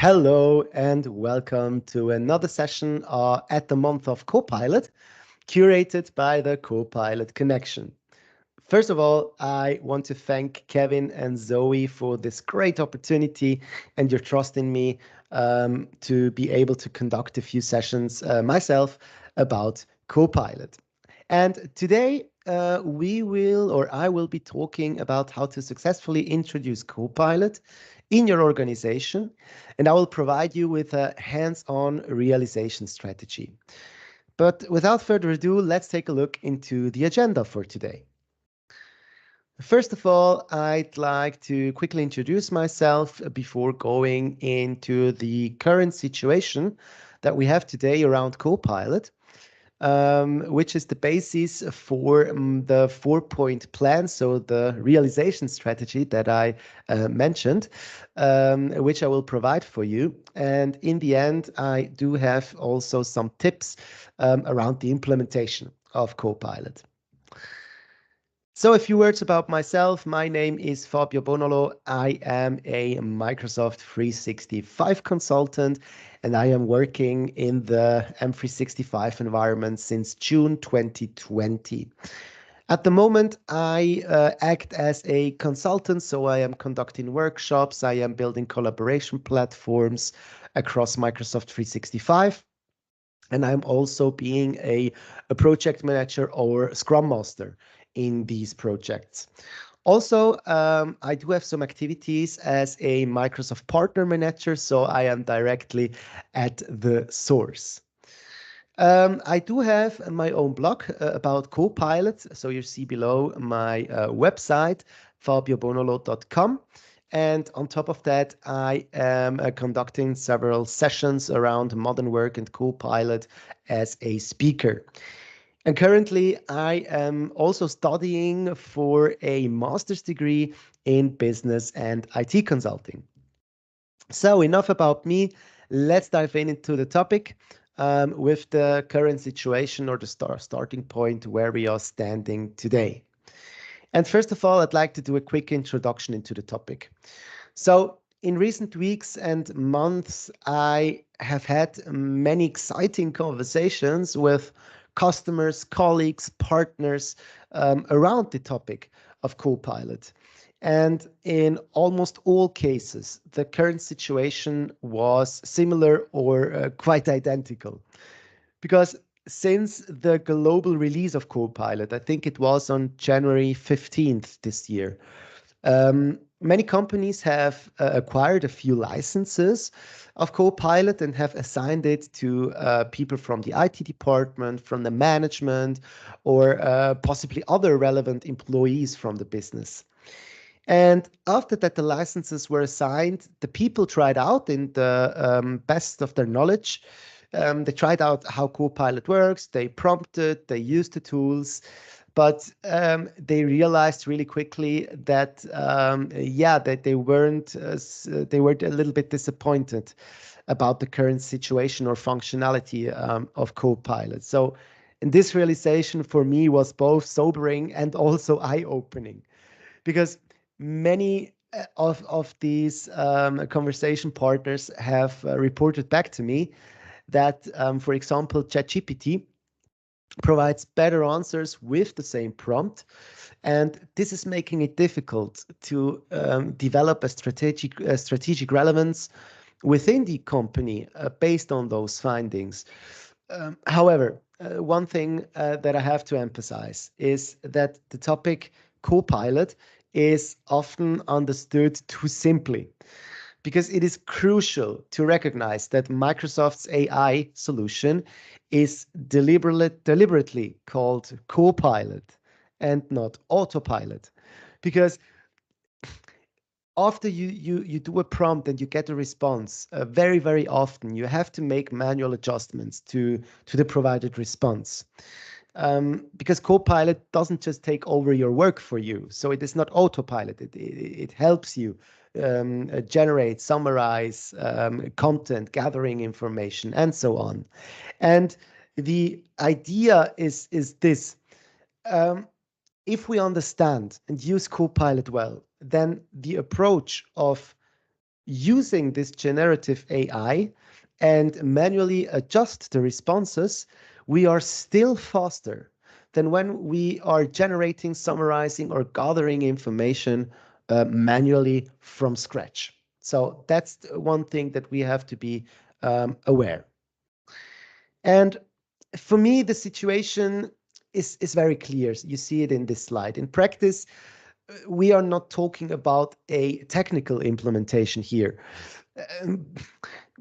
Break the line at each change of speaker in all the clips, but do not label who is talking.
Hello and welcome to another session at the month of Copilot, curated by the Copilot Connection. First of all, I want to thank Kevin and Zoe for this great opportunity and your trust in me to be able to conduct a few sessions myself about Copilot. And today I will be talking about how to successfully introduce Copilot in your organization, and I will provide you with a hands-on realization strategy. But without further ado, let's take a look into the agenda for today. First of all, I'd like to quickly introduce myself before going into the current situation that we have today around Copilot, which is the basis for the 4-point plan, so the realization strategy that I mentioned, which I will provide for you. And in the end, I do have also some tips around the implementation of Copilot. So a few words about myself. My name is Fabio Bonolo. I am a Microsoft 365 consultant, and I am working in the M365 environment since June 2020. At the moment, I act as a consultant, so I am conducting workshops, I am building collaboration platforms across Microsoft 365, and I'm also being a project manager or Scrum Master in these projects. Also, I do have some activities as a Microsoft Partner Manager, so I am directly at the source. I do have my own blog about Copilot, so you see below my website, fabiobonolo.com. And on top of that, I am conducting several sessions around modern work and Copilot as a speaker. And currently, I am also studying for a master's degree in business and IT consulting. So enough about me. Let's dive into the topic with the current situation or the starting point where we are standing today. And first of all, I'd like to do a quick introduction into the topic. So in recent weeks and months, I have had many exciting conversations with customers, colleagues, partners around the topic of Copilot. And in almost all cases, the current situation was similar or quite identical. Because since the global release of Copilot, I think it was on January 15th this year, many companies have acquired a few licenses of Copilot and have assigned it to people from the IT department, from the management, or possibly other relevant employees from the business. And after that, the licenses were assigned, the people tried out in the best of their knowledge. They tried out how Copilot works, they prompted, they used the tools, but they realized really quickly that that they were a little bit disappointed about the current situation or functionality of Copilot. So, and this realization for me was both sobering and also eye-opening, because many of these conversation partners have reported back to me that, for example, ChatGPT provides better answers with the same prompt. And this is making it difficult to develop a strategic relevance within the company based on those findings. However, one thing that I have to emphasize is that the topic Copilot is often understood too simply, because it is crucial to recognize that Microsoft's AI solution is deliberately called Copilot and not Autopilot. Because after you do a prompt and you get a response, very often you have to make manual adjustments to the provided response. Because Copilot doesn't just take over your work for you. So it is not autopilot. It helps you generate, summarize content, gathering information, and so on. And the idea is this. If we understand and use Copilot well, then the approach of using this generative AI and manually adjust the responses, we are still faster than when we are generating, summarizing, or gathering information manually from scratch. So that's one thing that we have to be aware. And for me, the situation is very clear. You see it in this slide. In practice, we are not talking about a technical implementation here. Um,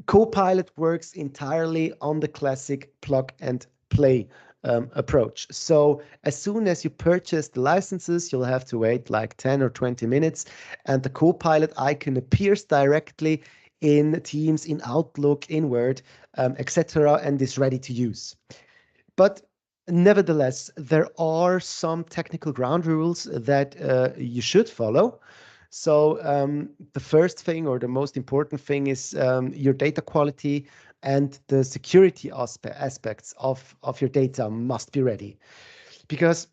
Copilot works entirely on the classic plug and play approach. So as soon as you purchase the licenses, you'll have to wait like 10 or 20 minutes, and the Copilot icon appears directly in Teams, in Outlook, in Word, etc., and is ready to use. But nevertheless, there are some technical ground rules that you should follow. So the first thing, or the most important thing, is your data quality and the security aspects of your data must be ready, because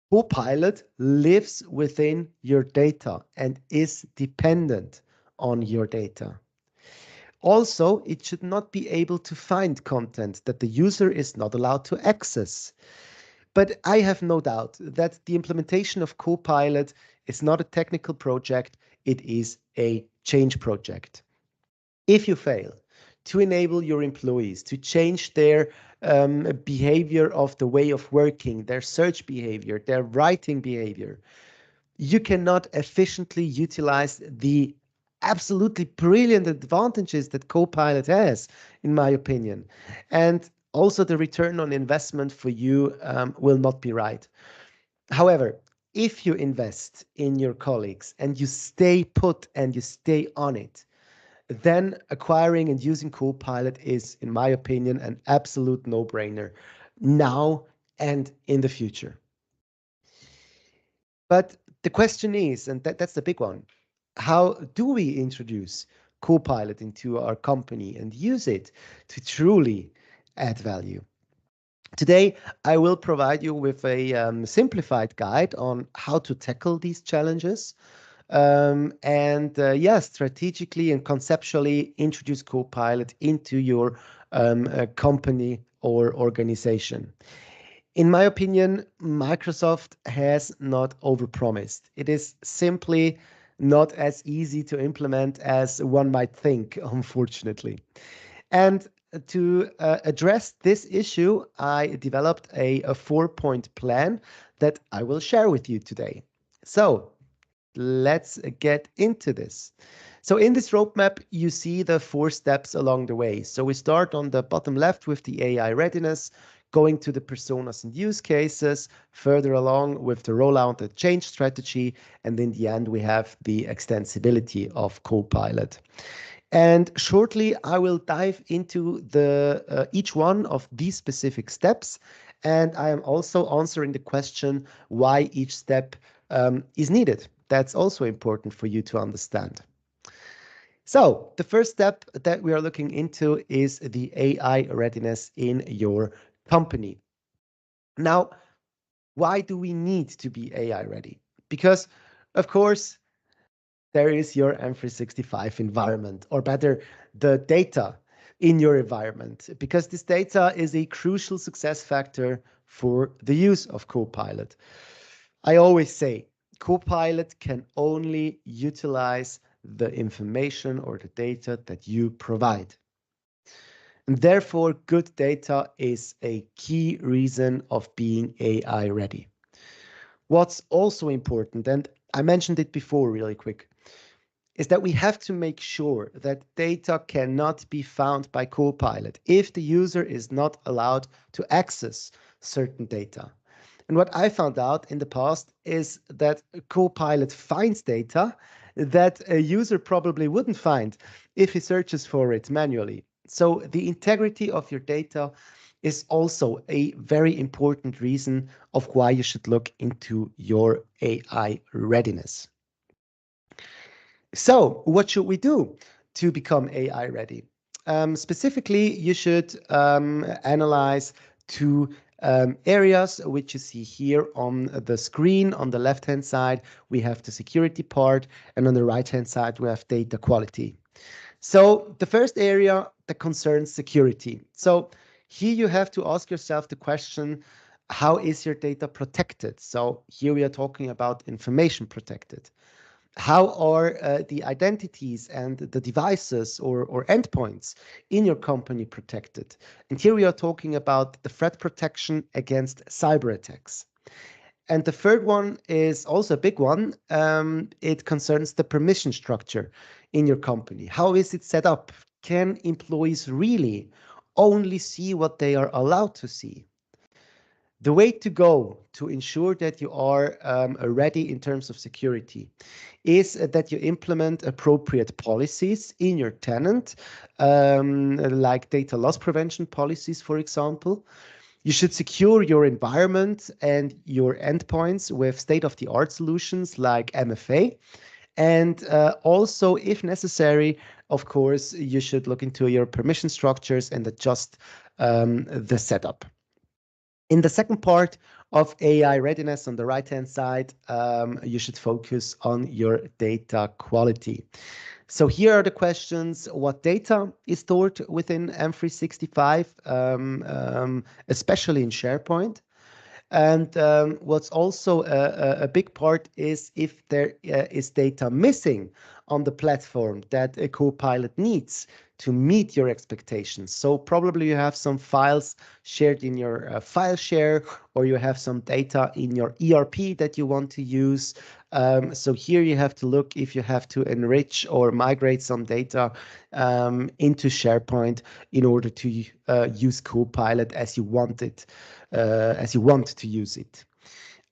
Copilot lives within your data and is dependent on your data. Also, it should not be able to find content that the user is not allowed to access. But I have no doubt that the implementation of Copilot is not a technical project, it is a change project. If you fail to enable your employees to change their behavior of the way of working, their search behavior, their writing behavior, you cannot efficiently utilize the absolutely brilliant advantages that Copilot has, in my opinion. And also, the return on investment for you will not be right. However, if you invest in your colleagues and you stay put and you stay on it, then acquiring and using Copilot is, in my opinion, an absolute no-brainer now and in the future. But the question is, and that's the big one, how do we introduce Copilot into our company and use it to truly add value? Today, I will provide you with a simplified guide on how to tackle these challenges and strategically and conceptually introduce Copilot into your company or organization. In my opinion, Microsoft has not overpromised. It is simply not as easy to implement as one might think, unfortunately. And to address this issue, I developed a 4-point plan that I will share with you today. So let's get into this. So in this roadmap, you see the 4 steps along the way. So we start on the bottom left with the AI readiness, going to the personas and use cases, further along with the rollout and change strategy, and in the end, we have the extensibility of Copilot. And shortly, I will dive into the each one of these specific steps, and I am also answering the question why each step is needed. That's also important for you to understand. So the first step that we are looking into is the AI readiness in your company. Now, why do we need to be AI ready? Because, of course, there is your M365 environment, or better, the data in your environment, because this data is a crucial success factor for the use of Copilot. I always say Copilot can only utilize the information or the data that you provide. And therefore, good data is a key reason of being AI ready. What's also important, and I mentioned it before really quick, is that we have to make sure that data cannot be found by Copilot if the user is not allowed to access certain data. And what I found out in the past is that Copilot finds data that a user probably wouldn't find if he searches for it manually. So the integrity of your data is also a very important reason of why you should look into your AI readiness. So what should we do to become AI ready? Specifically, you should analyze 2 areas, which you see here on the screen. On the left-hand side, we have the security part, and on the right-hand side, we have data quality. So the first area that concerns security. So here you have to ask yourself the question, how is your data protected? So here we are talking about information protected. How are the identities and the devices or endpoints in your company protected? And here we are talking about the threat protection against cyber attacks. And the third one is also a big one. It concerns the permission structure in your company. How is it set up? Can employees really only see what they are allowed to see? The way to go to ensure that you are ready in terms of security is that you implement appropriate policies in your tenant, like data loss prevention policies, for example. You should secure your environment and your endpoints with state-of-the-art solutions like MFA. And also, if necessary, of course, you should look into your permission structures and adjust the setup. In the second part of AI readiness on the right-hand side, you should focus on your data quality. So here are the questions. What data is stored within M365, especially in SharePoint? And what's also a big part is if there is data missing on the platform that a Copilot needs to meet your expectations. So probably you have some files shared in your file share, or you have some data in your ERP that you want to use. So here you have to look if you have to enrich or migrate some data into SharePoint in order to use Copilot as you want it, as you want to use it.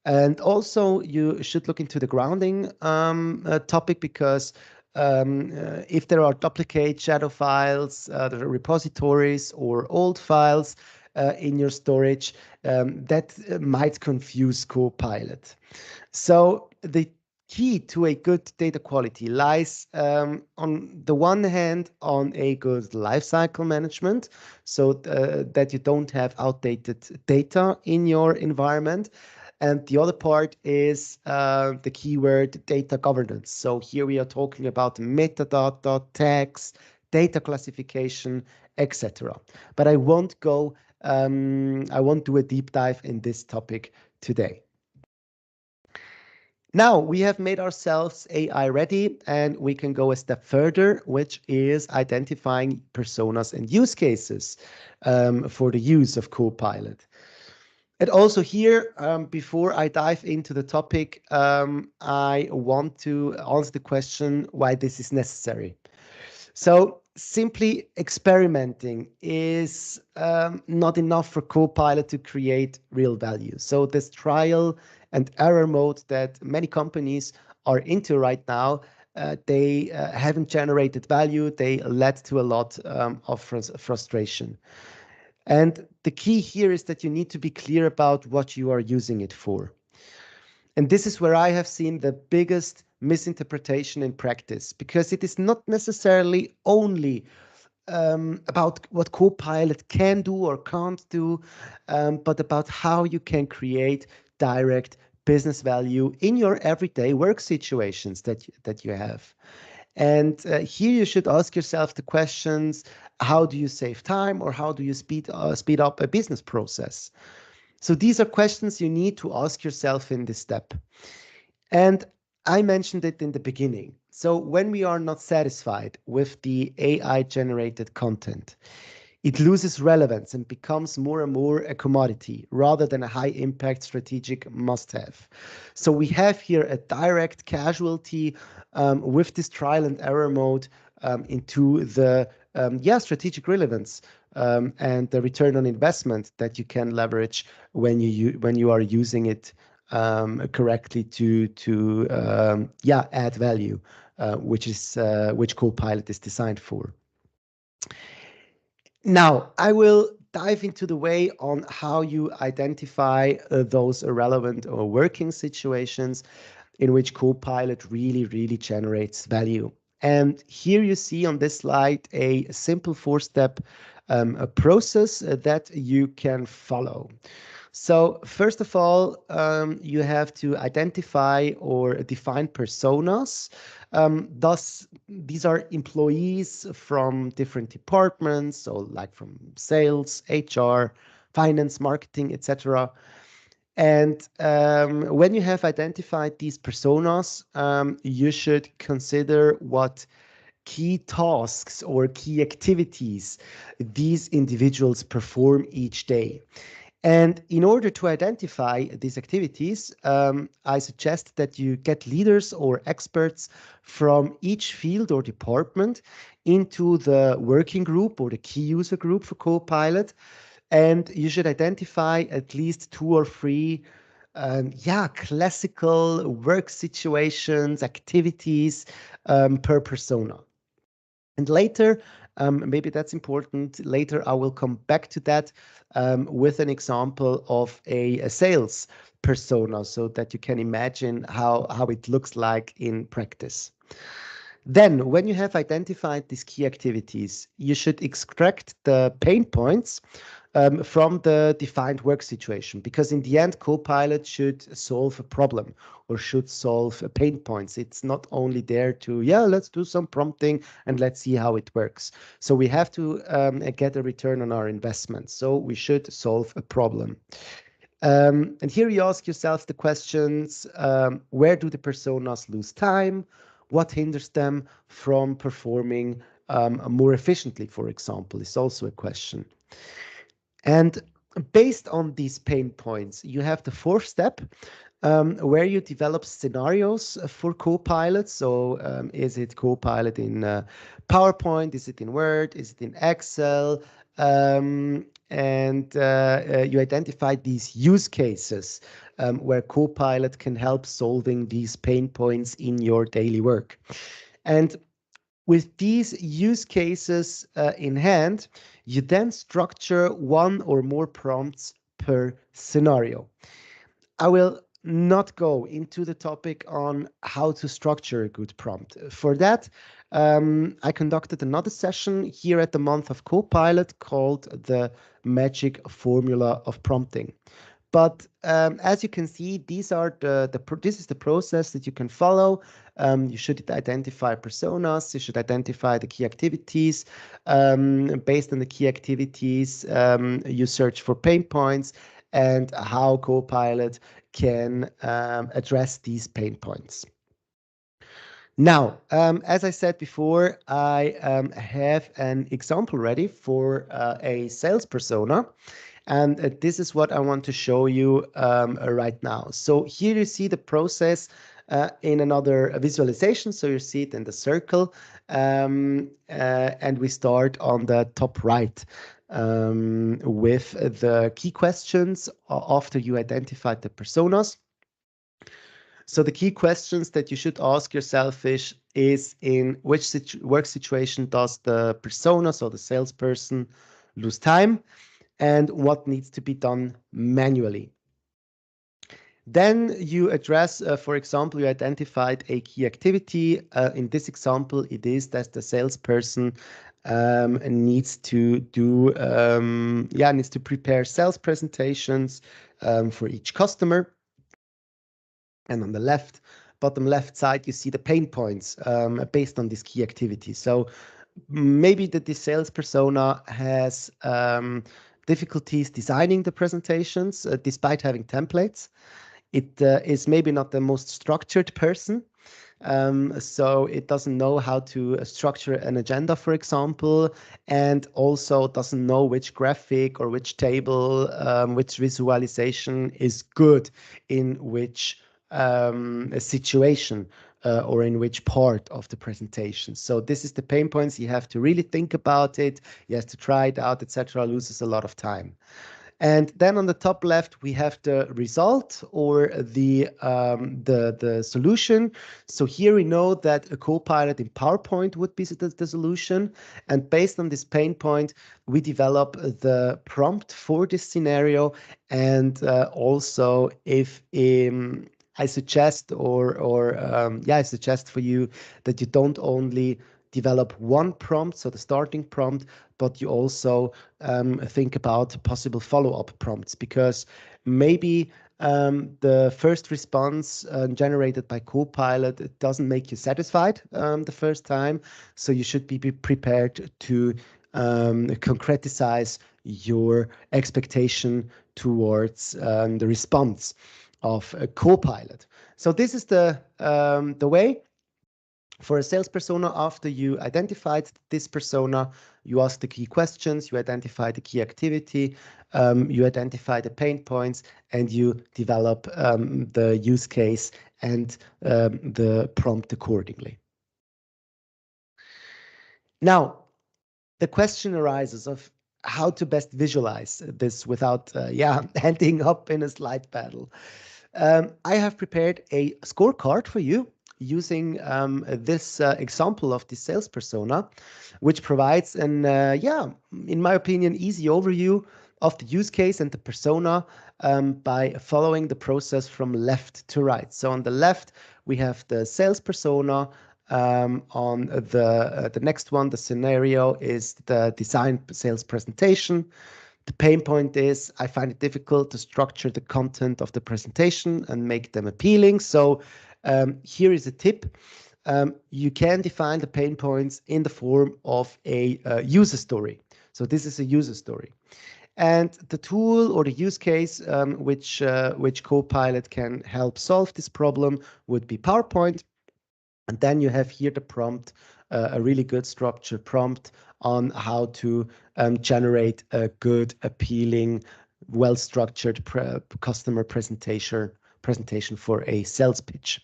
And also, you should look into the grounding topic, because if there are duplicate shadow files, the repositories, or old files in your storage, that might confuse Copilot. So the key to a good data quality lies on the one hand on a good lifecycle management, so that you don't have outdated data in your environment. And the other part is the keyword data governance. So here we are talking about metadata, tags, data classification, etc. But I won't do a deep dive in this topic today. Now we have made ourselves AI ready, and we can go a step further, which is identifying personas and use cases for the use of Copilot. And also here, before I dive into the topic, I want to answer the question why this is necessary. So simply experimenting is not enough for Copilot to create real value. So this trial and error mode that many companies are into right now, they haven't generated value. They led to a lot of frustration. And the key here is that you need to be clear about what you are using it for. And this is where I have seen the biggest misinterpretation in practice, because it is not necessarily only about what Copilot can do or can't do, but about how you can create direct business value in your everyday work situations that you have. And here you should ask yourself the questions: how do you save time, or how do you speed up a business process? So these are questions you need to ask yourself in this step. And I mentioned it in the beginning. So when we are not satisfied with the AI generated content, it loses relevance and becomes more and more a commodity rather than a high impact strategic must have. So we have here a direct casualty with this trial and error mode into the strategic relevance and the return on investment that you can leverage when you are using it correctly to add value, which Copilot is designed for. Now, I will dive into the way on how you identify those relevant or working situations in which Copilot really generates value. And here you see on this slide a simple four-step a process that you can follow. So first of all, you have to identify or define personas. Thus, these are employees from different departments, so like from sales, HR, finance, marketing, etc. And when you have identified these personas, you should consider what key tasks or key activities these individuals perform each day. And in order to identify these activities, I suggest that you get leaders or experts from each field or department into the working group or the key user group for Copilot. And you should identify at least two or three classical work situations, activities per persona. And later, maybe that's important, later I will come back to that with an example of a sales persona so that you can imagine how it looks like in practice. Then, when you have identified these key activities, you should extract the pain points from the defined work situation, because in the end, Copilot should solve a problem or should solve a pain points. It's not only there to, yeah, let's do some prompting and let's see how it works. So we have to get a return on our investment. So we should solve a problem. And here you ask yourself the questions, where do the personas lose time? What hinders them from performing more efficiently, for example, is also a question. And based on these pain points, you have the fourth step where you develop scenarios for Copilot. So is it Copilot in PowerPoint? Is it in Word? Is it in Excel? And you identify these use cases where Copilot can help solving these pain points in your daily work. And with these use cases in hand, you then structure one or more prompts per scenario. I will not go into the topic on how to structure a good prompt. For that, I conducted another session here at the month of Copilot called the Magic Formula of Prompting. But as you can see, these are this is the process that you can follow. You should identify personas. You should identify the key activities. Based on the key activities, you search for pain points and how Copilot can address these pain points. Now, as I said before, I have an example ready for a sales persona. And this is what I want to show you right now. So here you see the process in another visualization. So you see it in the circle. And we start on the top right with the key questions after you identified the personas. So the key questions that you should ask yourself is in which work situation does the persona, so the salesperson, lose time, and what needs to be done manually. Then you address, for example, you identified a key activity. In this example, it is that the salesperson needs to do, needs to prepare sales presentations for each customer. And on the bottom left side, you see the pain points based on this key activity. So maybe the sales persona has difficulties designing the presentations despite having templates. It is maybe not the most structured person. So it doesn't know how to structure an agenda, for example, and also doesn't know which graphic or which table, which visualization is good in which situation or in which part of the presentation. So this is the pain points. You have to really think about it. You have to try it out, etc. Loses a lot of time. And then on the top left, we have the result or the solution. So here we know that a Copilot in PowerPoint would be the solution. And based on this pain point, we develop the prompt for this scenario. And also, if I suggest I suggest for you that you don't only develop one prompt, so the starting prompt, but you also think about possible follow-up prompts, because maybe the first response generated by Copilot, it doesn't make you satisfied the first time. So you should be prepared to concretize your expectation towards the response of a Copilot. So this is the way for a sales persona. After you identified this persona, you ask the key questions, you identify the key activity, you identify the pain points, and you develop the use case and the prompt accordingly. Now, the question arises of how to best visualize this without ending up in a slide battle. I have prepared a scorecard for you using this example of the sales persona, which provides an, in my opinion, easy overview of the use case and the persona by following the process from left to right. So on the left, we have the sales persona. On the next one, the scenario is the design sales presentation. The pain point is I find it difficult to structure the content of the presentation and make them appealing. So here is a tip. You can define the pain points in the form of a user story. So this is a user story. And the tool or the use case which Copilot can help solve this problem would be PowerPoint. And then you have here the prompt, a really good structured prompt on how to generate a good, appealing, well-structured customer presentation for a sales pitch.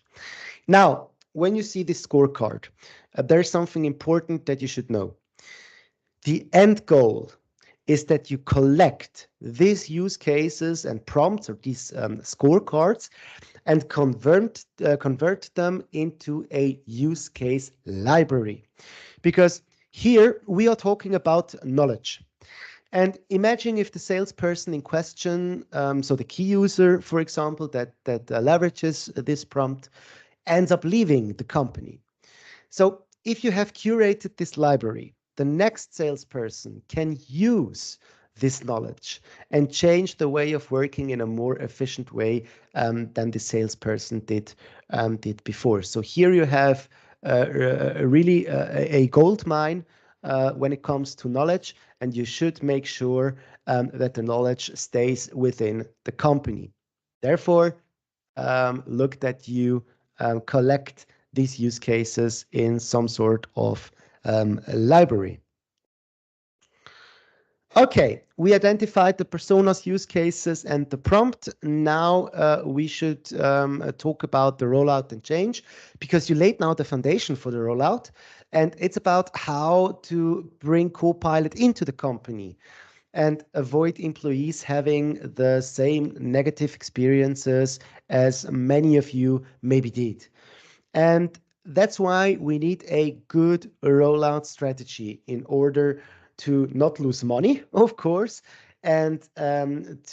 Now, when you see this scorecard, there's something important that you should know. The end goal is that you collect these use cases and prompts, or these scorecards, and convert them into a use case library. Because here we are talking about knowledge. And imagine if the salesperson in question, so the key user, for example, that leverages this prompt, ends up leaving the company. So if you have curated this library, the next salesperson can use this knowledge and change the way of working in a more efficient way than the salesperson did before. So here you have really a gold mine when it comes to knowledge, and you should make sure that the knowledge stays within the company. Therefore, look that you collect these use cases in some sort of library. Okay, we identified the personas, use cases, and the prompt. Now we should talk about the rollout and change, because you laid now the foundation for the rollout, and it's about how to bring Copilot into the company and avoid employees having the same negative experiences as many of you maybe did. And that's why we need a good rollout strategy in order to not lose money, of course, and not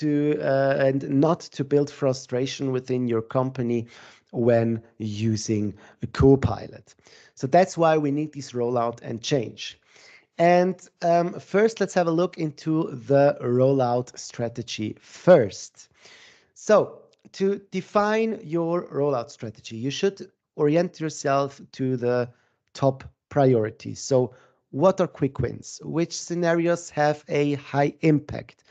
to build frustration within your company when using a Copilot. So that's why we need this rollout and change. And first, let's have a look into the rollout strategy first. So to define your rollout strategy, you should orient yourself to the top priorities. So what are quick wins? Which scenarios have a high impact?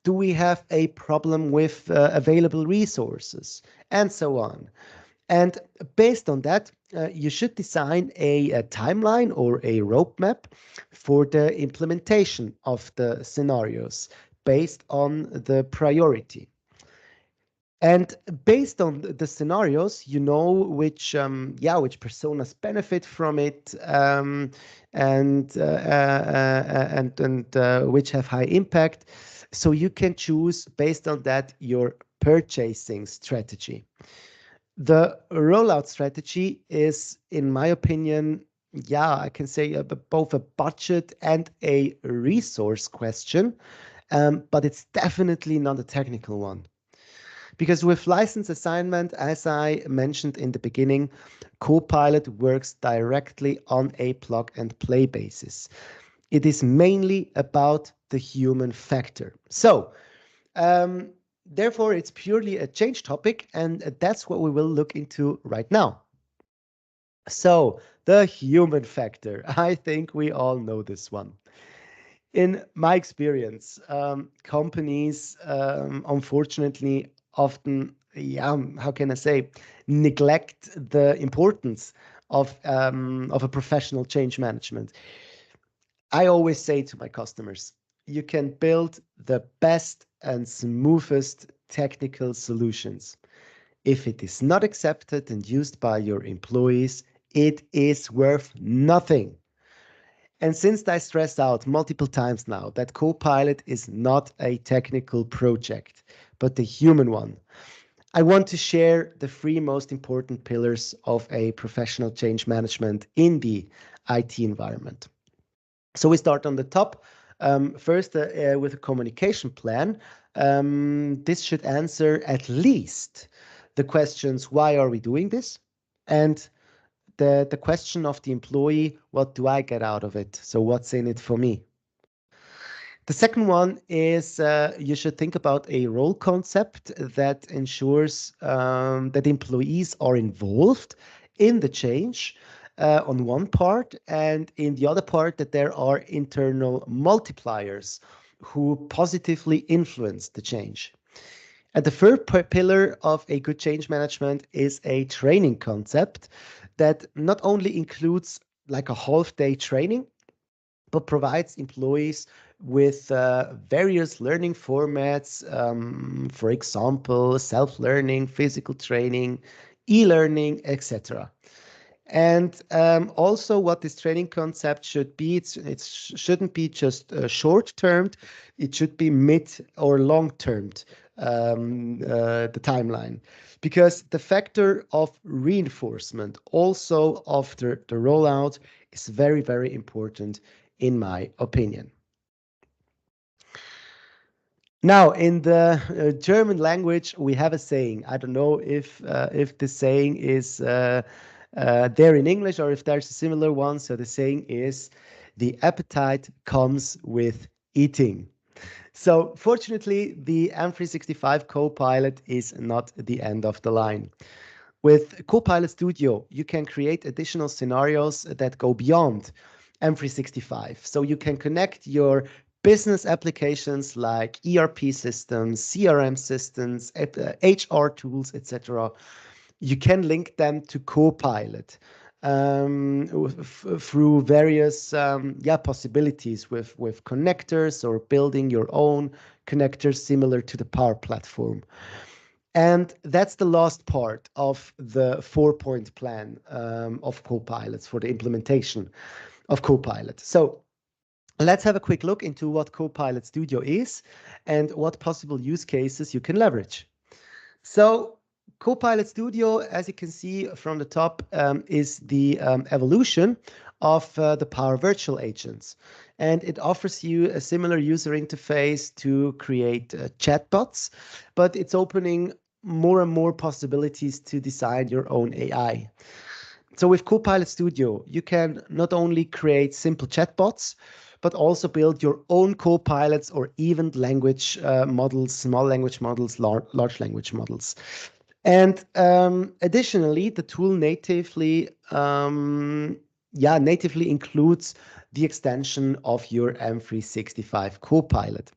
Do we have a problem with available resources? And so on. And based on that, you should design a timeline or a roadmap for the implementation of the scenarios based on the priority. And based on the scenarios, you know which personas benefit from it, and which have high impact. So you can choose based on that your purchasing strategy. The rollout strategy is, in my opinion, I can say both a budget and a resource question, but it's definitely not a technical one. Because with license assignment, as I mentioned in the beginning, Copilot works directly on a plug and play basis. It is mainly about the human factor. So, therefore, it's purely a change topic, and that's what we will look into right now. So, the human factor. I think we all know this one. In my experience, companies unfortunately often, yeah, how can I say, neglect the importance of a professional change management. I always say to my customers, you can build the best and smoothest technical solutions. If it is not accepted and used by your employees, it is worth nothing. And since I stressed out multiple times now that Copilot is not a technical project, but a human one, I want to share the three most important pillars of a professional change management in the IT environment. So we start on the top. First, with a communication plan. This should answer at least the questions, why are we doing this? And the question of the employee, what do I get out of it? So what's in it for me? The second one is you should think about a role concept that ensures that employees are involved in the change on one part, and in the other part, that there are internal multipliers who positively influence the change. And the third pillar of a good change management is a training concept that not only includes like a half day training, but provides employees with various learning formats, for example, self-learning, physical training, e-learning, etc. And also what this training concept should be, it shouldn't be just short-termed, it should be mid or long-termed, the timeline. Because the factor of reinforcement also after the rollout is very, very important in my opinion. Now, in the German language, we have a saying. I don't know if the saying is there in English or if there's a similar one. So the saying is, "The appetite comes with eating." So fortunately, the M365 Copilot is not the end of the line. With Copilot Studio, you can create additional scenarios that go beyond M365. So you can connect your business applications like ERP systems, CRM systems, HR tools, etc. You can link them to Copilot through various possibilities with connectors or building your own connectors similar to the Power Platform. And that's the last part of the 4-point plan of Copilots for the implementation of Copilot. So let's have a quick look into what Copilot Studio is and what possible use cases you can leverage. So Copilot Studio, as you can see from the top, is the evolution of the Power Virtual Agents. And it offers you a similar user interface to create chatbots, but it's opening more and more possibilities to design your own AI. So with Copilot Studio, you can not only create simple chatbots, but also build your own copilots or even language models, small language models, large language models. And additionally, the tool natively includes the extension of your M365 Copilot.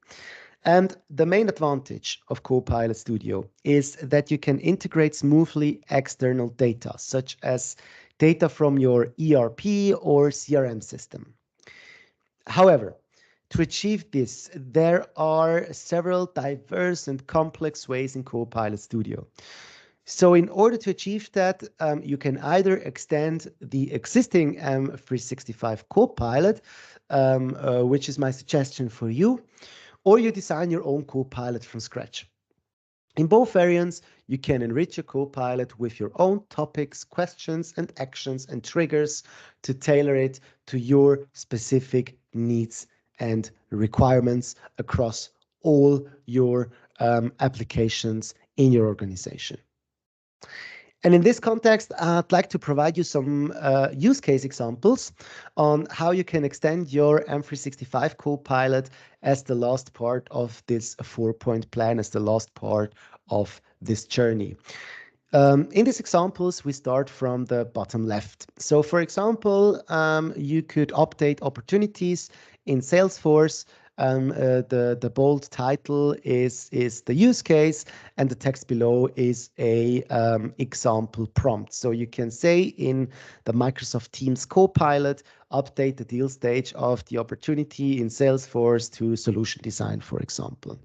And the main advantage of Copilot Studio is that you can integrate smoothly external data, such as data from your ERP or CRM system. However, to achieve this, there are several diverse and complex ways in Copilot Studio. So in order to achieve that, you can either extend the existing M365 Copilot, which is my suggestion for you, or you design your own Copilot from scratch. In both variants, you can enrich your Copilot with your own topics, questions, and actions and triggers to tailor it to your specific needs and requirements across all your applications in your organization. And in this context, I'd like to provide you some use case examples on how you can extend your M365 Copilot as the last part of this 4-point plan, as the last part of this journey. In these examples, we start from the bottom left. So for example, you could update opportunities in Salesforce. The bold title is the use case, and the text below is a example prompt. So you can say in the Microsoft Teams Copilot, update the deal stage of the opportunity in Salesforce to solution design, for example.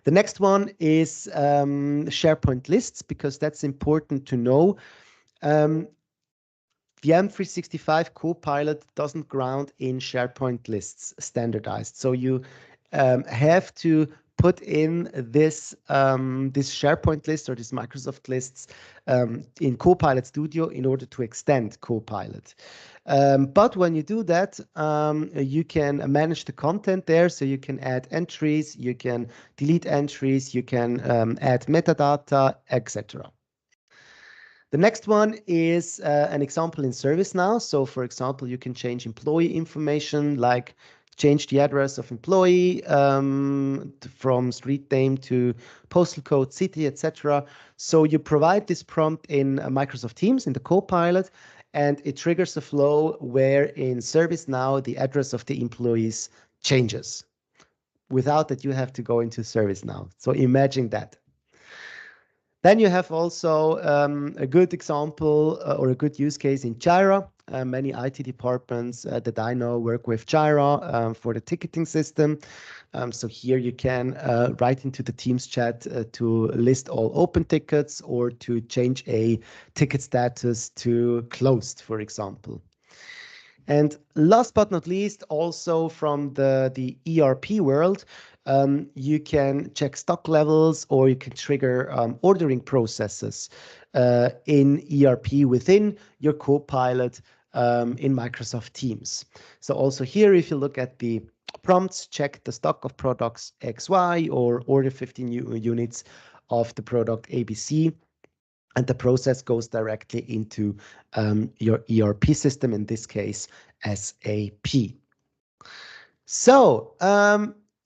The next one is SharePoint lists, because that's important to know. The M365 Copilot doesn't ground in SharePoint lists standardized. So you have to put in this SharePoint list or this Microsoft lists in Copilot Studio in order to extend Copilot. But when you do that, you can manage the content there. So you can add entries, you can delete entries, you can add metadata, etc. The next one is an example in ServiceNow. So for example, you can change employee information, like change the address of employee from street name to postal code, city, etc. So you provide this prompt in Microsoft Teams in the Copilot, and it triggers a flow where in ServiceNow the address of the employees changes without that you have to go into ServiceNow. So imagine that. Then you have also a good example or a good use case in Jira. Many IT departments that I know work with Jira for the ticketing system. So here you can write into the Teams chat to list all open tickets or to change a ticket status to closed, for example. And last but not least, also from the ERP world, you can check stock levels, or you can trigger ordering processes in ERP within your Copilot in Microsoft Teams. So also here, if you look at the prompts, check the stock of products XY or order 15 units of the product ABC. And the process goes directly into your ERP system, in this case, SAP. So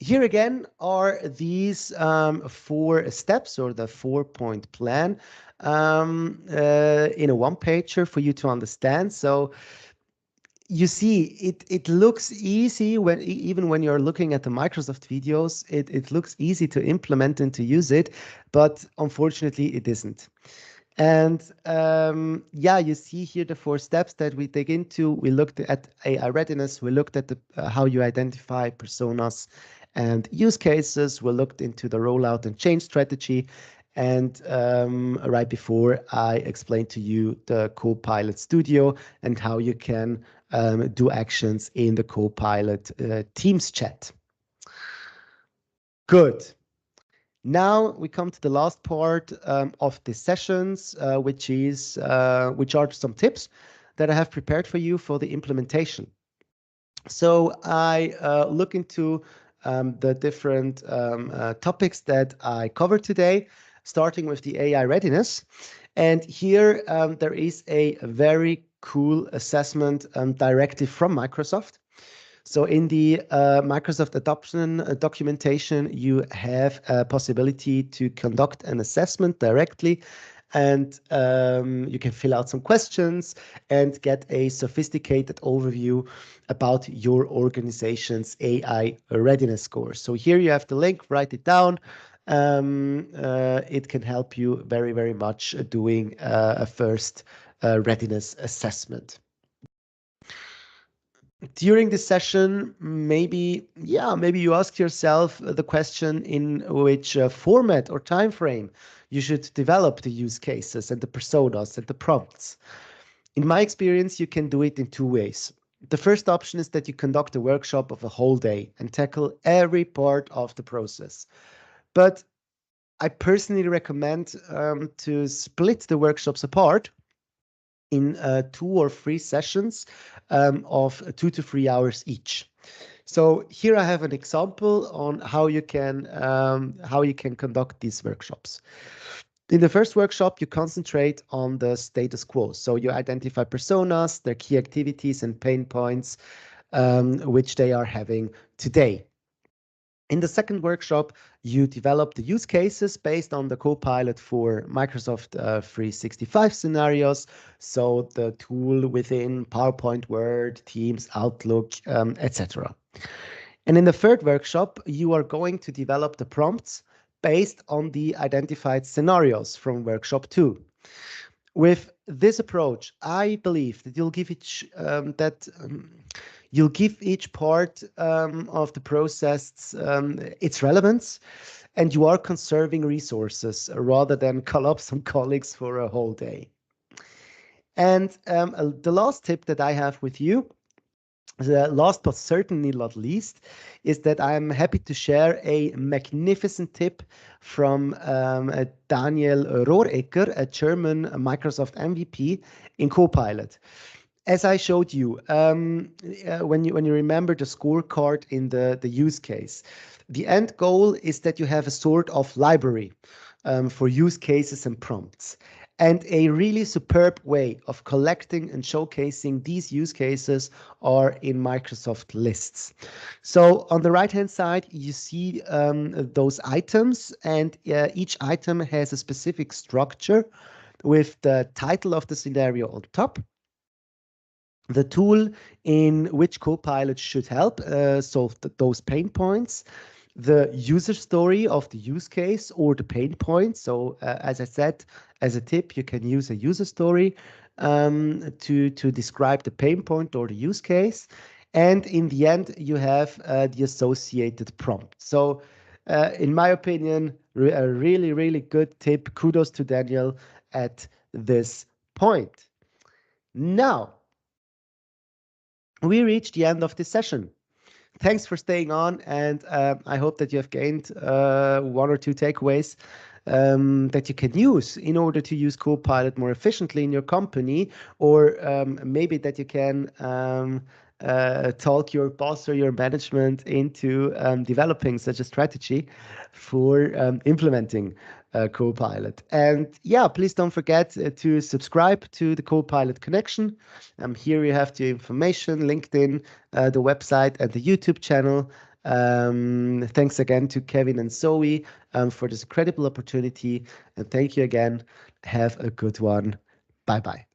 here again are these 4 steps, or the 4-point plan in a one-pager for you to understand. So you see, it looks easy when even when you're looking at the Microsoft videos, it looks easy to implement and to use it, but unfortunately it isn't. And yeah, you see here the 4 steps that we dig into. We looked at AI readiness. We looked at the how you identify personas and use cases. We looked into the rollout and change strategy. And right before, I explained to you the Copilot Studio and how you can do actions in the Copilot Teams chat. Good. Now we come to the last part of the sessions, which are some tips that I have prepared for you for the implementation. So I look into the different topics that I covered today, starting with the AI readiness. And here there is a very cool assessment directly from Microsoft. So in the Microsoft adoption documentation, you have a possibility to conduct an assessment directly, and you can fill out some questions and get a sophisticated overview about your organization's AI readiness score. So here you have the link, write it down. It can help you very, very much doing a first readiness assessment. During this session, maybe you ask yourself the question in which format or time frame you should develop the use cases and the personas and the prompts. In my experience, you can do it in 2 ways. The first option is that you conduct a workshop of a whole day and tackle every part of the process. But I personally recommend to split the workshops apart in 2 or 3 sessions of 2 to 3 hours each. So here I have an example on how you can conduct these workshops. In the first workshop, you concentrate on the status quo. So you identify personas, their key activities and pain points, which they are having today. In the second workshop, you develop the use cases based on the Copilot for Microsoft 365 scenarios. So the tool within PowerPoint, Word, Teams, Outlook, etc. And in the third workshop, you are going to develop the prompts based on the identified scenarios from workshop 2. With this approach, I believe that you'll give each part of the process its relevance, and you are conserving resources rather than call up some colleagues for a whole day. And the last tip that I have with you, the last but certainly not least, is that I'm happy to share a magnificent tip from Daniel Rohrecker, a German Microsoft MVP in Copilot. As I showed you, when you remember the scorecard in the use case, the end goal is that you have a sort of library for use cases and prompts. And a really superb way of collecting and showcasing these use cases are in Microsoft lists. So on the right-hand side, you see those items, and each item has a specific structure with the title of the scenario on top, the tool in which Copilot should help solve those pain points, the user story of the use case or the pain point. So as I said, as a tip, you can use a user story to describe the pain point or the use case. And in the end, you have the associated prompt. So in my opinion, a really, really good tip. Kudos to Daniel at this point. Now, we reached the end of this session. Thanks for staying on, and I hope that you have gained one or two takeaways that you can use in order to use Copilot more efficiently in your company, or maybe that you can talk your boss or your management into developing such a strategy for implementing Copilot. And yeah, please don't forget to subscribe to the Copilot Connection. Here you have the information, LinkedIn, the website, and the YouTube channel. Thanks again to Kevin and Zoe for this incredible opportunity. And thank you again. Have a good one. Bye bye.